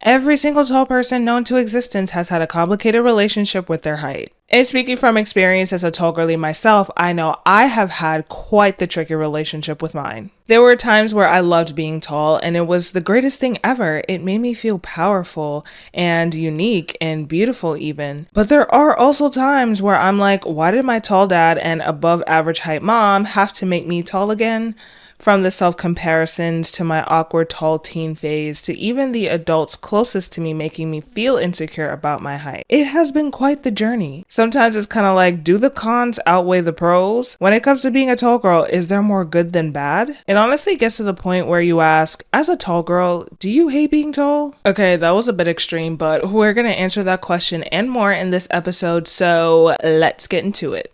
Every single tall person known to existence has had a complicated relationship with their height. And speaking from experience as a tall girly myself, I know I have had quite the tricky relationship with mine. There were times where I loved being tall and it was the greatest thing ever. It made me feel powerful and unique and beautiful even. But there are also times where I'm like, why did my tall dad and above average height mom have to make me tall again? From the self-comparisons to my awkward tall teen phase to even the adults closest to me making me feel insecure about my height. It has been quite the journey. Sometimes it's kind of like, do the cons outweigh the pros? When it comes to being a tall girl, is there more good than bad? It honestly gets to the point where you ask, as a tall girl, do you hate being tall? Okay, that was a bit extreme, but we're gonna answer that question and more in this episode, so let's get into it.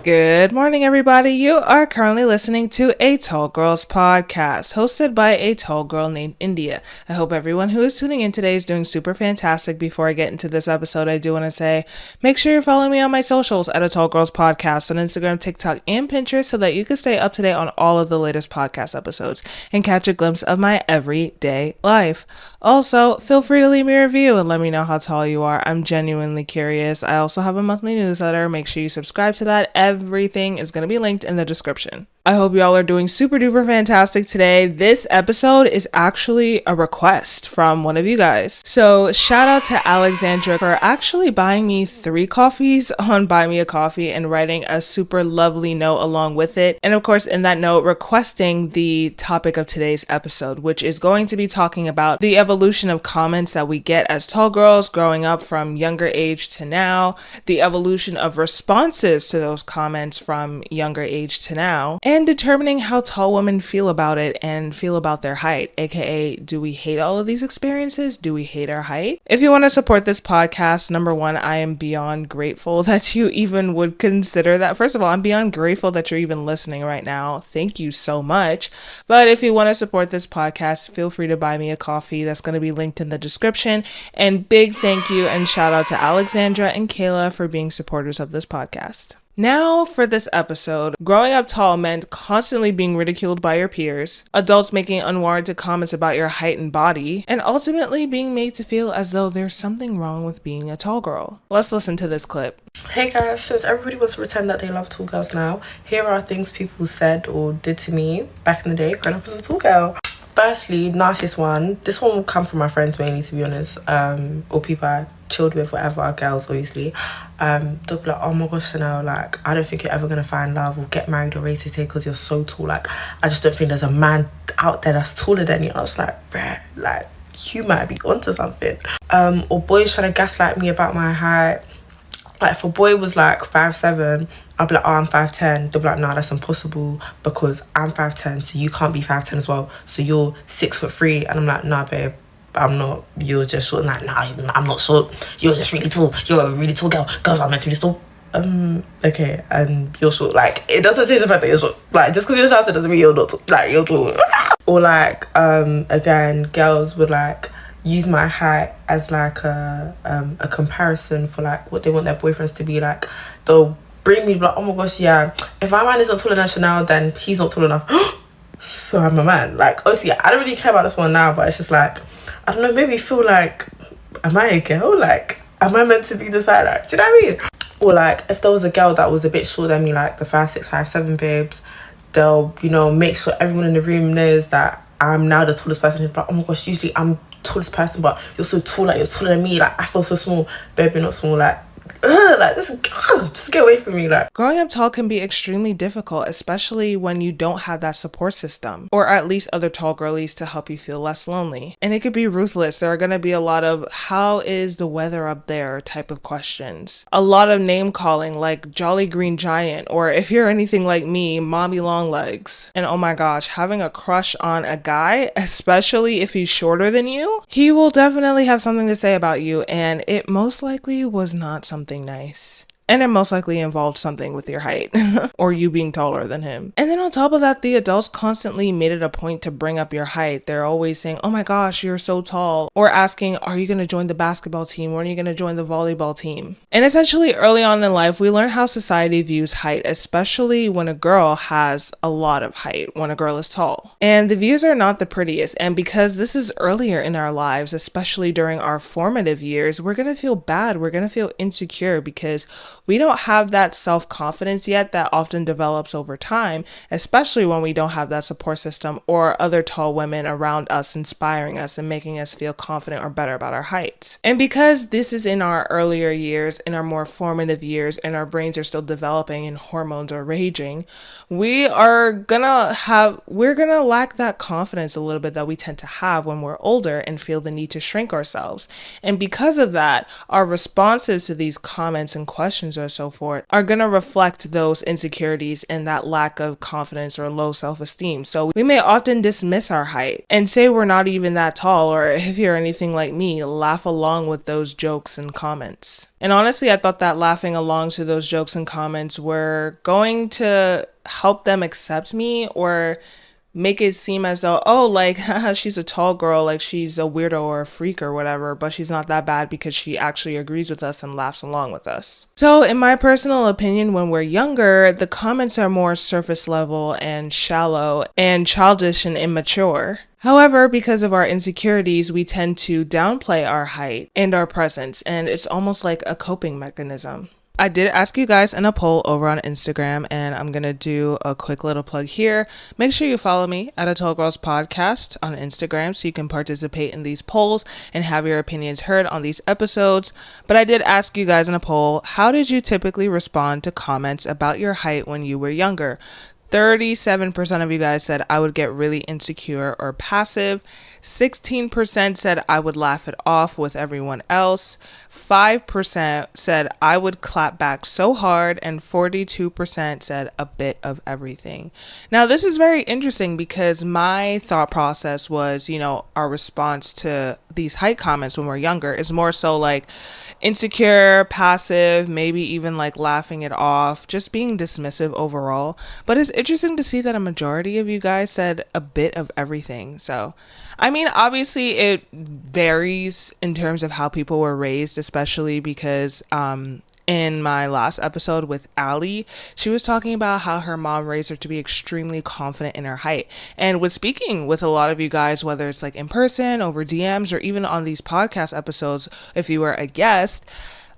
Good morning, everybody. You are currently listening to a Tall Girls podcast hosted by a tall girl named India. I hope everyone who is tuning in today is doing super fantastic. Before I get into this episode, I do want to say, make sure you're following me on my socials at a Tall Girls podcast on Instagram, TikTok, and Pinterest so that you can stay up to date on all of the latest podcast episodes and catch a glimpse of my everyday life. Also, feel free to leave me a review and let me know how tall you are. I'm genuinely curious. I also have a monthly newsletter. Make sure you subscribe to that. Everything is going to be linked in the description. I hope y'all are doing super duper fantastic today. This episode is actually a request from one of you guys. So shout out to Alexandra for actually buying me 3 coffees on Buy Me a Coffee and writing a super lovely note along with it. And of course, in that note, requesting the topic of today's episode, which is going to be talking about the evolution of comments that we get as tall girls growing up from younger age to now, the evolution of responses to those comments from younger age to now, and determining how tall women feel about it and feel about their height, aka do we hate all of these experiences? Do we hate our height? If you want to support this podcast, number one, I am beyond grateful that you even would consider that. First of all, I'm beyond grateful that you're even listening right now. Thank you so much. But if you want to support this podcast, feel free to buy me a coffee. That's going to be linked in the description. And big thank you and shout out to Alexandra and Kayla for being supporters of this podcast. Now for this episode, growing up tall meant constantly being ridiculed by your peers, adults making unwarranted comments about your height and body, and ultimately being made to feel as though there's something wrong with being a tall girl. Let's listen to this clip. Hey guys, since everybody wants to pretend that they love tall girls now, here are things people said or did to me back in the day growing up as a tall girl. Firstly, nicest one. This one will come from my friends mainly, to be honest, or people I chilled with, whatever, girls obviously. They'll be like, oh my gosh, Chanel, like, I don't think you're ever gonna find love or get married or raise a kid because you're so tall. Like, I just don't think there's a man out there that's taller than you. I was like, bruh, like, you might be onto something. Or boys trying to gaslight me about my height. Like, if a boy was like 5'7", I'll be like, oh, I'm 5'10". They'll be like, no, that's impossible because I'm 5'10", so you can't be 5'10" as well. So you're 6'3", and I'm like, nah, babe, I'm not. You're just short. Like, nah, I'm not short. You're just really tall. You're a really tall girl. Girls are meant to be this tall. Okay, and you're short. Like, it doesn't change the fact that you're short. Like, just because you're shouting doesn't mean you're not tall. Like, you're tall. Or like, again, girls would like use my height as like a comparison for like what they want their boyfriends to be like. They'll bring me like, oh my gosh, yeah, if my man isn't taller than Chanel, then he's not tall enough. So I'm a man. Like, obviously, I don't really care about this one now, but it's just like, I don't know, maybe feel like, am I a girl? Like, am I meant to be this height? Like, do you know what I mean? Or like, if there was a girl that was a bit shorter than me, like the 5'6", 5'7" babes, they'll, you know, make sure everyone in the room knows that I'm now the tallest person. But oh my gosh, usually I'm the tallest person, but you're so tall, like you're taller than me. Like, I feel so small. Babe, you're not small. Like, like just get away from me. Like, growing up tall can be extremely difficult, especially when you don't have that support system or at least other tall girlies to help you feel less lonely. And it could be ruthless. There are going to be a lot of how is the weather up there type of questions, a lot of name calling like Jolly Green Giant, or if you're anything like me, Mommy Long Legs. And oh my gosh, having a crush on a guy, especially if he's shorter than you, he will definitely have something to say about you, and it most likely was not something nice. And it most likely involved something with your height or you being taller than him. And then on top of that, the adults constantly made it a point to bring up your height. They're always saying, oh my gosh, you're so tall. Or asking, are you going to join the basketball team? When are you going to join the volleyball team? And essentially early on in life, we learn how society views height, especially when a girl has a lot of height, when a girl is tall. And the views are not the prettiest. And because this is earlier in our lives, especially during our formative years, we're going to feel bad. We're going to feel insecure because we don't have that self-confidence yet that often develops over time, especially when we don't have that support system or other tall women around us inspiring us and making us feel confident or better about our heights. And because this is in our earlier years, in our more formative years, and our brains are still developing and hormones are raging, we're gonna lack that confidence a little bit that we tend to have when we're older and feel the need to shrink ourselves. And because of that, our responses to these comments and questions or so forth are going to reflect those insecurities and that lack of confidence or low self-esteem. So we may often dismiss our height and say we're not even that tall, or if you're anything like me, laugh along with those jokes and comments. And honestly, I thought that laughing along to those jokes and comments were going to help them accept me or make it seem as though, oh, like, she's a tall girl, like she's a weirdo or a freak or whatever, but she's not that bad because she actually agrees with us and laughs along with us. So in my personal opinion, when we're younger, the comments are more surface level and shallow and childish and immature. However, because of our insecurities, we tend to downplay our height and our presence, and it's almost like a coping mechanism. I did ask you guys in a poll over on Instagram, and I'm going to do a quick little plug here. Make sure you follow me at A Tall Girls Podcast on Instagram so you can participate in these polls and have your opinions heard on these episodes. But I did ask you guys in a poll, how did you typically respond to comments about your height when you were younger? 37% of you guys said I would get really insecure or passive. 16% said I would laugh it off with everyone else. 5% said I would clap back so hard, and 42% said a bit of everything. Now, this is very interesting because my thought process was, our response to these height comments when we're younger is more so like insecure, passive, maybe even like laughing it off, just being dismissive overall. But it's interesting to see that a majority of you guys said a bit of everything. So, I mean, obviously it varies in terms of how people were raised, especially because in my last episode with Allie, she was talking about how her mom raised her to be extremely confident in her height. And with speaking with a lot of you guys, whether it's like in person, over DMs, or even on these podcast episodes, if you were a guest,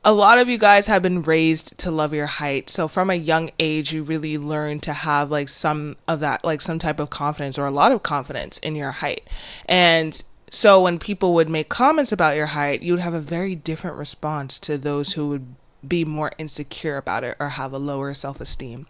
a lot of you guys have been raised to love your height. So from a young age, you really learn to have like some of that, like some type of confidence or a lot of confidence in your height. And so when people would make comments about your height, you would have a very different response to those who would be more insecure about it or have a lower self-esteem.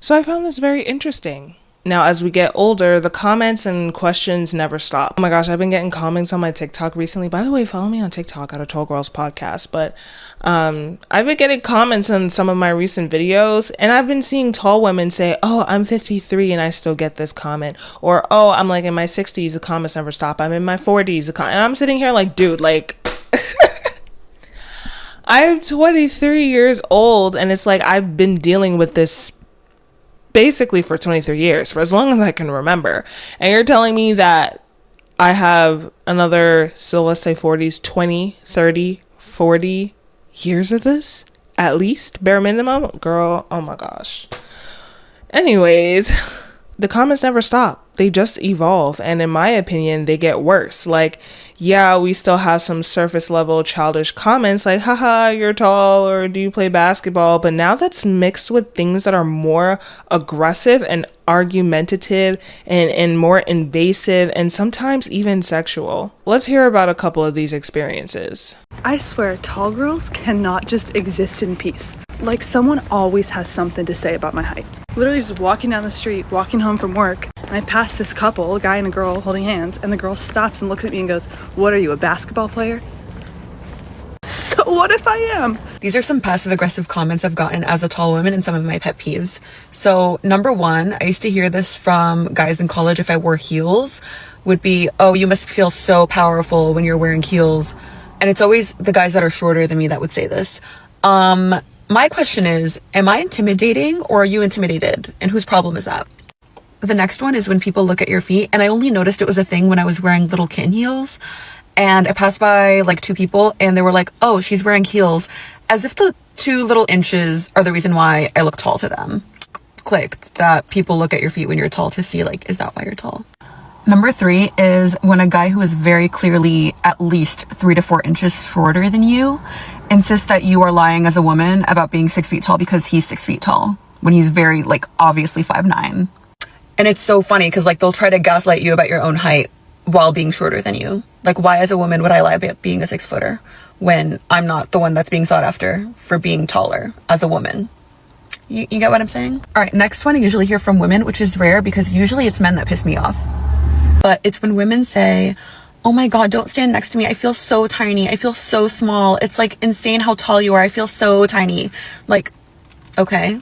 So I found this very interesting. Now, as we get older, the comments and questions never stop. Oh my gosh, I've been getting comments on my TikTok recently. By the way, follow me on TikTok at A Tall Girls Podcast. But I've been getting comments on some of my recent videos, and I've been seeing tall women say, oh, I'm 53 and I still get this comment. Or, oh, I'm like in my 60s, the comments never stop. I'm in my 40s, and I'm sitting here like, dude, like... I'm 23 years old, and it's like I've been dealing with this basically for 23 years, for as long as I can remember. And you're telling me that I have another, so let's say 40s, 20, 30, 40 years of this? At least, bare minimum? Girl, oh my gosh. Anyways, the comments never stop. They just evolve, and in my opinion, they get worse. Like, yeah, we still have some surface level childish comments like, haha, you're tall, or do you play basketball? But now that's mixed with things that are more aggressive and argumentative and more invasive and sometimes even sexual. Let's hear about a couple of these experiences. I swear, tall girls cannot just exist in peace. Like, someone always has something to say about my height. Literally just walking down the street, walking home from work, and I pass this couple, a guy and a girl holding hands, and the girl stops and looks at me and goes, what are you, a basketball player? So what if I am? These are some passive-aggressive comments I've gotten as a tall woman and some of my pet peeves. So number one, I used to hear this from guys in college if I wore heels, would be, oh, you must feel so powerful when you're wearing heels. And it's always the guys that are shorter than me that would say this. My question is, am I intimidating or are you intimidated? And whose problem is that? The next one is when people look at your feet, and I only noticed it was a thing when I was wearing little kitten heels, and I passed by like 2 people and they were like, oh, she's wearing heels, as if the 2 little inches are the reason why I look tall to them. Clicked that people look at your feet when you're tall to see, like, is that why you're tall? Number 3 is when a guy who is very clearly at least 3 to 4 inches shorter than you insists that you are lying as a woman about being 6 feet tall because he's 6 feet tall when he's very, like, obviously 5'9". And it's so funny because, like, they'll try to gaslight you about your own height while being shorter than you. Like, why as a woman would I lie about being a 6-footer when I'm not the one that's being sought after for being taller as a woman? You get what I'm saying? All right, next one I usually hear from women, which is rare because usually it's men that piss me off. But it's when women say, oh my God, don't stand next to me. I feel so tiny. I feel so small. It's like insane how tall you are. I feel so tiny. Like, okay.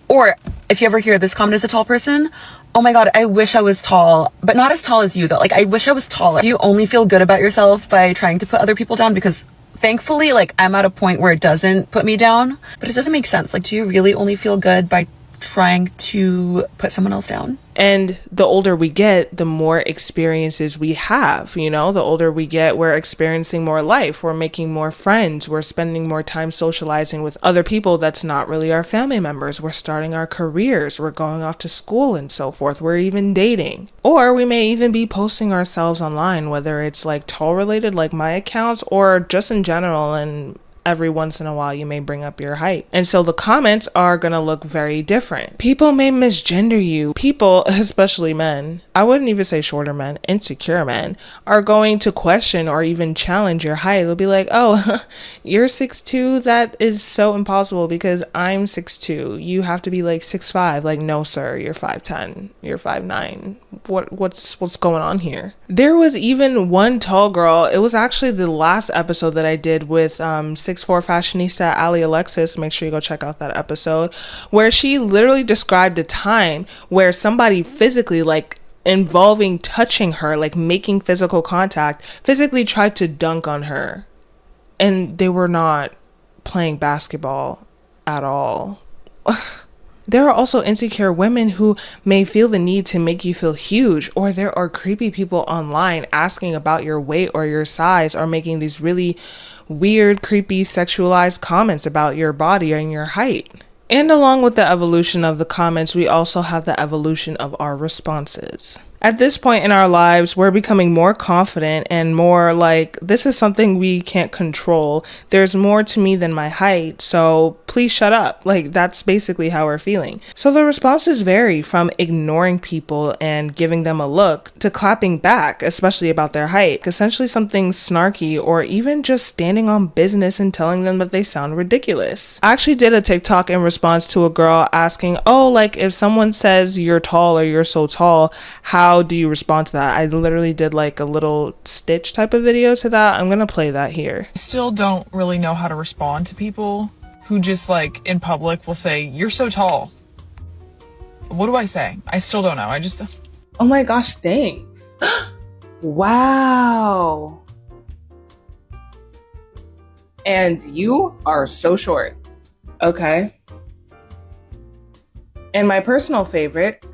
Or if you ever hear this comment as a tall person, oh my God, I wish I was tall, but not as tall as you though. Like, I wish I was taller. Do you only feel good about yourself by trying to put other people down? Because thankfully, like, I'm at a point where it doesn't put me down, but it doesn't make sense. Like, do you really only feel good by trying to put someone else down? And the older we get, the more experiences we have, you know, the older we get, we're experiencing more life, we're making more friends, we're spending more time socializing with other people that's not really our family members, we're starting our careers, we're going off to school and so forth, we're even dating. Or we may even be posting ourselves online, whether it's like tall related, like my accounts, or just in general, and every once in a while you may bring up your height. And so the comments are going to look very different. People may misgender you. People, especially men, I wouldn't even say shorter men, insecure men, are going to question or even challenge your height. They'll be like, oh, you're 6'2"? That is so impossible because I'm 6'2". You have to be like 6'5". Like, no, sir, you're 5'10". You're 5'9". What's going on here? There was even one tall girl. It was actually the last episode that I did with 6'4" fashionista Ali Alexis. Make sure you go check out that episode, where she literally described a time where somebody physically, like, involving touching her, like making physical contact, physically tried to dunk on her, and they were not playing basketball at all. There are also insecure women who may feel the need to make you feel huge, or there are creepy people online asking about your weight or your size, or making these really weird, creepy, sexualized comments about your body and your height. And along with the evolution of the comments, we also have the evolution of our responses. At this point in our lives, we're becoming more confident and more like, this is something we can't control. There's more to me than my height, so please shut up. Like, that's basically how we're feeling. So the responses vary from ignoring people and giving them a look to clapping back, especially about their height, essentially something snarky, or even just standing on business and telling them that they sound ridiculous. I actually did a TikTok in response to a girl asking, oh, like, if someone says you're tall or you're so tall, how do you respond to that? I literally did like a little stitch type of video to that. I'm gonna play that here. I still don't really know how to respond to people who just, like, in public will say, you're so tall. What do I say? I still don't know. I just... Oh my gosh, thanks. Wow. And you are so short. Okay. And my personal favorite,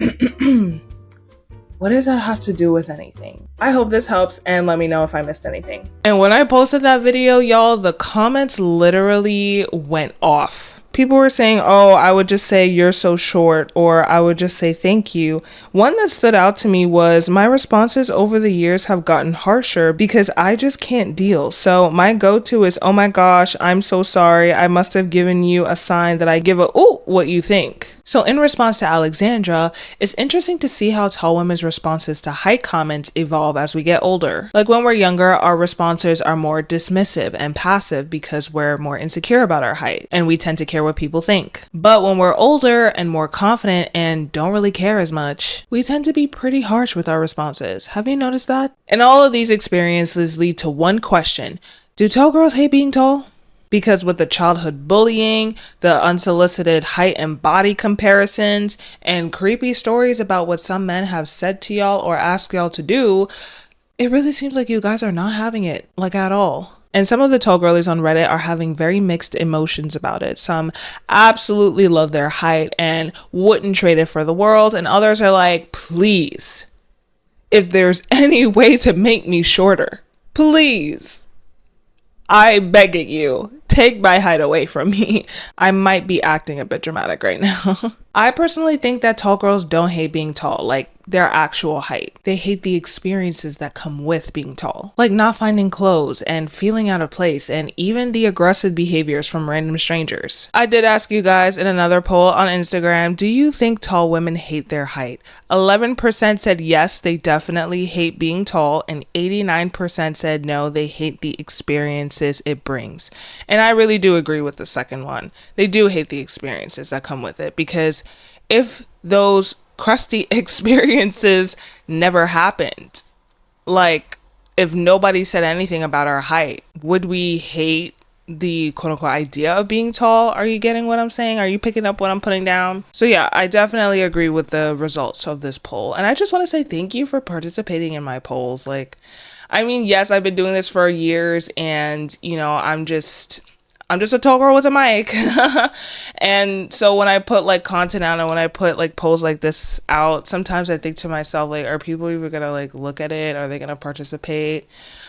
what does that have to do with anything? I hope this helps, and let me know if I missed anything. And when I posted that video, y'all, the comments literally went off. People were saying, oh, I would just say you're so short, or I would just say thank you. One that stood out to me was, my responses over the years have gotten harsher because I just can't deal. So my go-to is, oh my gosh, I'm so sorry. I must have given you a sign that I give a, ooh, what you think. So in response to Alexandra, it's interesting to see how tall women's responses to height comments evolve as we get older. Like, when we're younger, our responses are more dismissive and passive because we're more insecure about our height and we tend to care what people think. But when we're older and more confident and don't really care as much, we tend to be pretty harsh with our responses. Have you noticed that? And all of these experiences lead to one question: do tall girls hate being tall? Because with the childhood bullying, the unsolicited height and body comparisons, and creepy stories about what some men have said to y'all or asked y'all to do, it really seems like you guys are not having it, like, at all. And some of the tall girlies on Reddit are having very mixed emotions about it. Some absolutely love their height and wouldn't trade it for the world. And others are like, please, if there's any way to make me shorter, please, I beg at you, take my height away from me. I might be acting a bit dramatic right now. I personally think that tall girls don't hate being tall, like their actual height. They hate the experiences that come with being tall, like not finding clothes and feeling out of place, and even the aggressive behaviors from random strangers. I did ask you guys in another poll on Instagram, do you think tall women hate their height? 11% said yes, they definitely hate being tall, and 89% said no, they hate the experiences it brings. And I really do agree with the second one. They do hate the experiences that come with it, because if those crusty experiences never happened, like if nobody said anything about our height, would we hate the quote unquote idea of being tall? Are you getting what I'm saying? Are you picking up what I'm putting down? So yeah, I definitely agree with the results of this poll. And I just want to say thank you for participating in my polls. Like, I mean, yes, I've been doing this for years, and I'm just a tall girl with a mic. And so when I put like content out and when I put like polls like this out, sometimes I think to myself, like, are people even gonna like look at it? Are they gonna participate?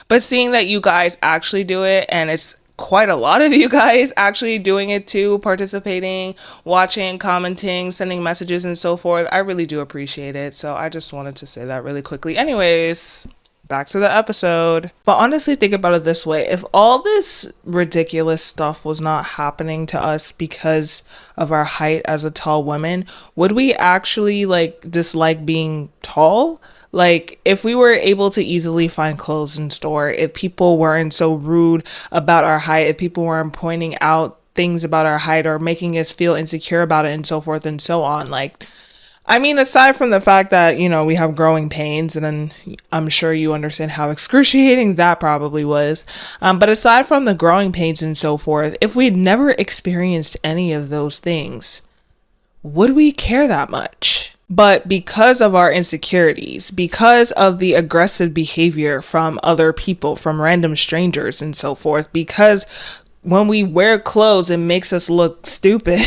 But seeing that you guys actually do it, and it's quite a lot of you guys actually doing it too, participating, watching, commenting, sending messages and so forth, I really do appreciate it. So I just wanted to say that really quickly. Anyways, back to the episode. But honestly, think about it this way. If all this ridiculous stuff was not happening to us because of our height as a tall woman, would we actually like dislike being tall? Like, if we were able to easily find clothes in store, if people weren't so rude about our height, if people weren't pointing out things about our height or making us feel insecure about it and so forth and so on, like, I mean, aside from the fact that, we have growing pains, and then I'm sure you understand how excruciating that probably was. But aside from the growing pains and so forth, if we'd never experienced any of those things, would we care that much? But because of our insecurities, because of the aggressive behavior from other people, from random strangers and so forth, because when we wear clothes, it makes us look stupid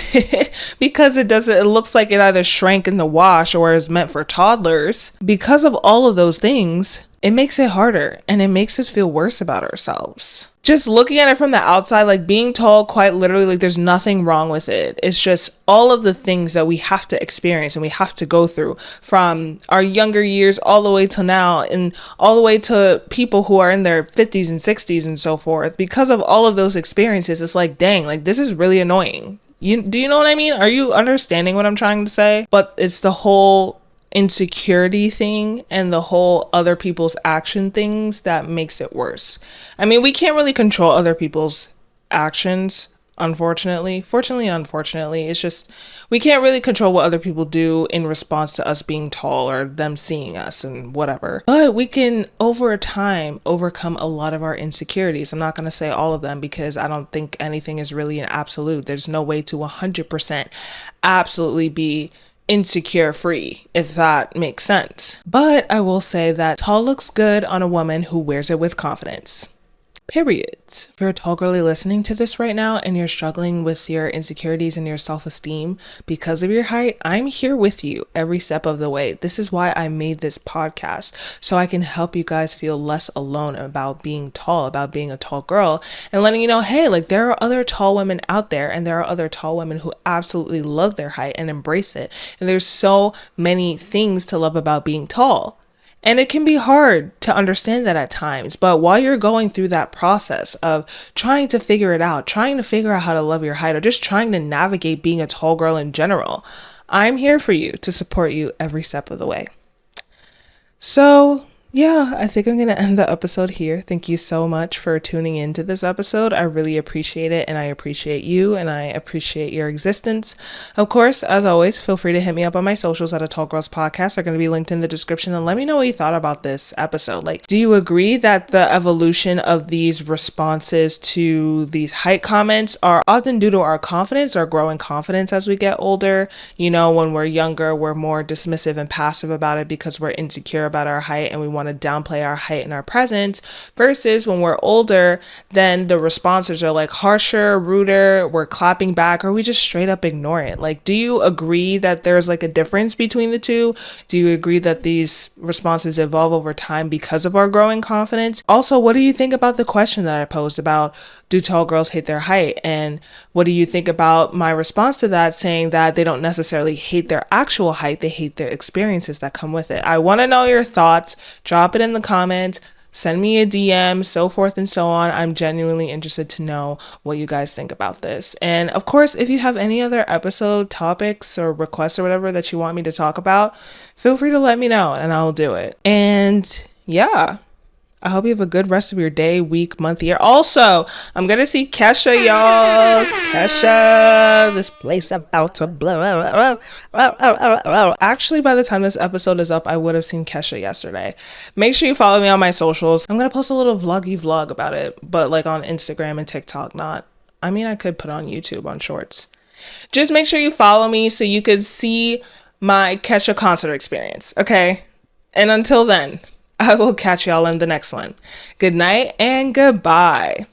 because it looks like it either shrank in the wash or is meant for toddlers. Because of all of those things, it makes it harder and it makes us feel worse about ourselves. Just looking at it from the outside, like being tall, quite literally, like there's nothing wrong with it. It's just all of the things that we have to experience and we have to go through from our younger years all the way to now, and all the way to people who are in their 50s and 60s and so forth. Because of all of those experiences, it's like, dang, like this is really annoying. Do you know what I mean? Are you understanding what I'm trying to say? But it's the whole insecurity thing and the whole other people's action things that makes it worse. I mean, we can't really control other people's actions, unfortunately. Fortunately, unfortunately, it's just we can't really control what other people do in response to us being tall or them seeing us and whatever. But we can, over time, overcome a lot of our insecurities. I'm not going to say all of them because I don't think anything is really an absolute. There's no way to 100% absolutely be insecure free, if that makes sense. But I will say that tall looks good on a woman who wears it with confidence. Period. If you're a tall girly listening to this right now and you're struggling with your insecurities and your self-esteem because of your height, I'm here with you every step of the way. This is why I made this podcast, so I can help you guys feel less alone about being tall, about being a tall girl, and letting you know, hey, like there are other tall women out there, and there are other tall women who absolutely love their height and embrace it. And there's so many things to love about being tall. And it can be hard to understand that at times, but while you're going through that process of trying to figure it out, trying to figure out how to love your height, or just trying to navigate being a tall girl in general, I'm here for you to support you every step of the way. So yeah, I think I'm going to end the episode here. Thank you so much for tuning into this episode. I really appreciate it, and I appreciate you, and I appreciate your existence. Of course, as always, feel free to hit me up on my socials at A Tall Girls Podcast. They're going to be linked in the description, and let me know what you thought about this episode. Like, do you agree that the evolution of these responses to these height comments are often due to our confidence, our growing confidence as we get older? When we're younger, we're more dismissive and passive about it because we're insecure about our height and we want want to downplay our height and our presence, versus when we're older, then the responses are like harsher, ruder, we're clapping back, or we just straight up ignore it. Like, do you agree that there's like a difference between the two? Do you agree that these responses evolve over time because of our growing confidence? Also, what do you think about the question that I posed about, do tall girls hate their height? And what do you think about my response to that, saying that they don't necessarily hate their actual height, they hate their experiences that come with it? I want to know your thoughts. Drop it in the comments. Send me a DM, so forth and so on. I'm genuinely interested to know what you guys think about this. And of course, if you have any other episode topics or requests or whatever that you want me to talk about, feel free to let me know and I'll do it. And yeah, I hope you have a good rest of your day, week, month, year. Also, I'm going to see Kesha, y'all. Kesha, this place about to blow. Actually, by the time this episode is up, I would have seen Kesha yesterday. Make sure you follow me on my socials. I'm going to post a little vloggy vlog about it, but like on Instagram and TikTok, not. I mean, I could put on YouTube on shorts. Just make sure you follow me so you could see my Kesha concert experience, okay? And until then, I will catch y'all in the next one. Good night and goodbye.